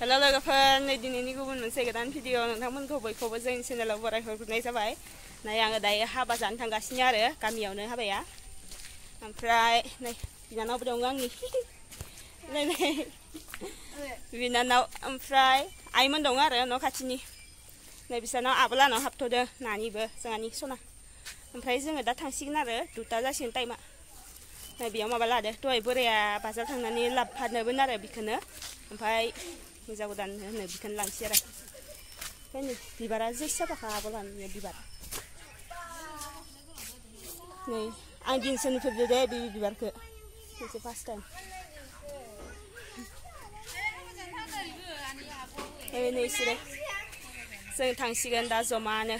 हेल' लोगोफोर नै दिनैनि गुबुन मोनसे गोदान भिडिअ नोंथांमोनखौ बयखौबो जोंनि चेनेलाव बरायहरनाय जाबाय। नै आङो दायो हाबा जानो थांगासिनो आरो गामियावनो हाबाया। ओमफ्राय नै बिनानावबो दङ आंनि नै बिनानाव ओमफ्राय आइमोन दङ आरो न' खाथिनि नै बिसानाव आबोलानाव हाबथ'दों नानिबो जोंहानि सना। ओमफ्राय जोङो दा थांसिगोन आरो 2ता जासिगोन टाइमा। नै बेयाव माबा लादो दहाय बोराया बाजार थांनानै लाबोफानोमोन आरो बिखौनो ओमफ्राय हिन्जाव गोदान होनो बिखौनो लांसै आरो ओमफ्राय नै बिबारा जै साफाखा आबोलानि बिबार नै आं दिनैसो नुफेरदो दे बे बिबारखौ मोनसे फार्स्ट टाइम। नै इसोरो जों थांसिगोन दा जमानो।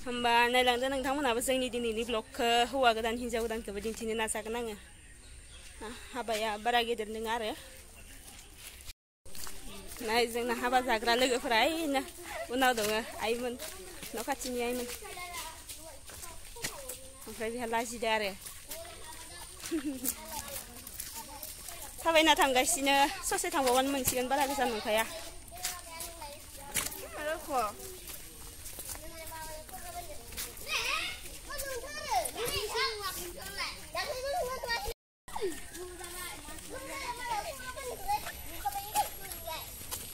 होमबा नायलांदो नोंथांमोनहाबो जोंनि दिनैनि ब्लगखौ हौवा गोदान हिन्जाव गोदानखौबो दिन्थिनो नाजागोन आङो। हाबाया बारा गेदेर नङा आरो नाय जोंना हाबा जाग्रा लोगोफोरा ओइनो उनाव दङ आइमोन न' खाथिनि आइमोन ओमफ्राय बेहा लाजिदो आरो थाबायना थांगासिनो ससे थांबावबानो मोनसिगोन बारा गोजान नंखाया।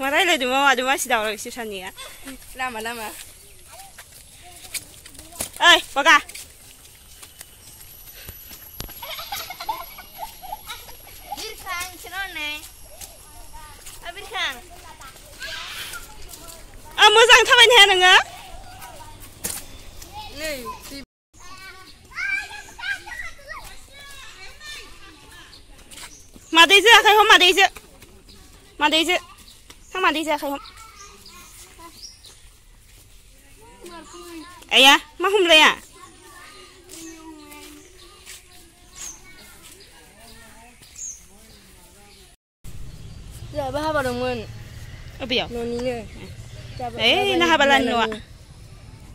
मा रायलायदों मादों मानसि दावराव इसोर सानैया लामा लामा। ओइ बगा मोजां थाबायनो हाया नोङो मादैजो आखाइ हम मादैजो थां मादैजो आखाइ हम। आया मा हमलाया जोंहाबो हाबा दंमोन अबेयाव न'निनो ओइ ना हाबालानि न'आ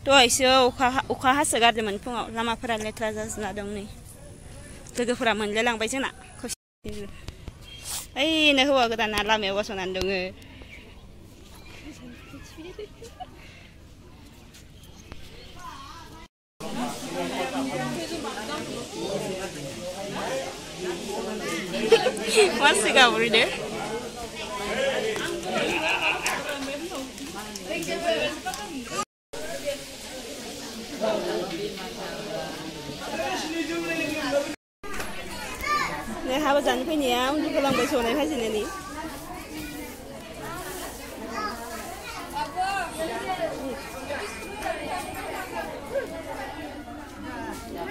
दहायसो अखा हासोगारदोंमोन फुङाव लामाफोरा लेथ्रा जाजोबना दं। नै लोगोफोरा मोनलायलांबाय जोंना ओइनो हौवा गोदाना लामायाव गसंनानै दङ। मासि गाबज्रिदो हाबा जानो फैनाया उन्दुगोलांबाय संनाय फाजिनानै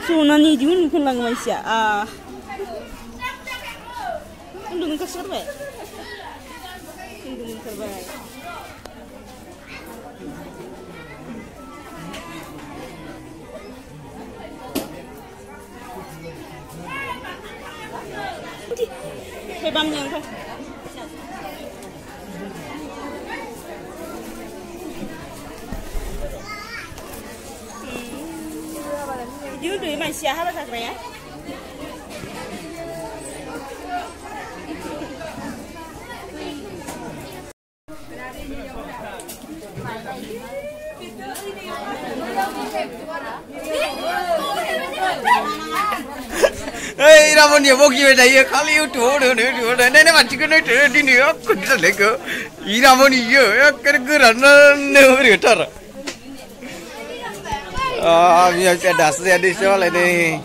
संनानै इदि उन्दुखोलाङो मानसिया उन्दुनो ओंखारसोगारबाय उन्दुनो ओंखारबाय। Băm thôi. Dưới đuổi mà xia hết thật rẻ. Ê, ra một nhiều vô kia đây khá liêu chỗ nữa đây này mà chỉ có nói chuyện đi nữa cũng rất là cơ ý ra một nhiều cái cứ là nó nêu được thật bây giờ sẽ đặt xe đi cho lại đi.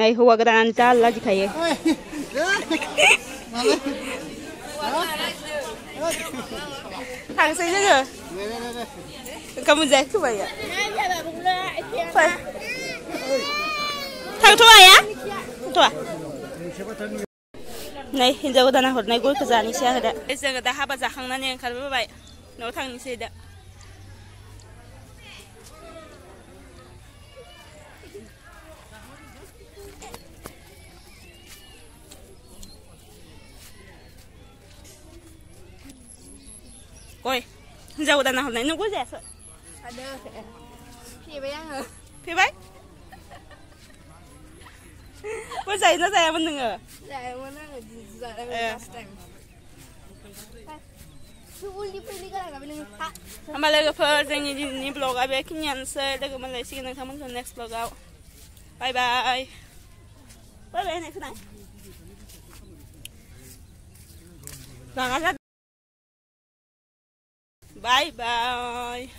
Này hùa cái đàn cha là gì khay. Thằng xây chứ rồi. Kamu dạy cứ vậy ạ. Phải. Thằng thua ya? Thua. Này hiện giờ cái đàn hột này cuối cái giàn xe rồi đấy. Bây giờ người ta hấp ra khang này khá là vậy. Nó thằng xe đấy. Ôi, dầu đàn nào này nó có rẻ rồi. Ada. Phi bayang hả? Phi bay? Có giày nó rẻ mình đừng ở. Dạ, mana dạ last time. Uli pilih kan nggak pilih hak. Ama lagi per dengan ini blog abe kinyan se lagi mana sih kita kamu ke next blog out. Bye bye. Bye bye next time. Bye bye.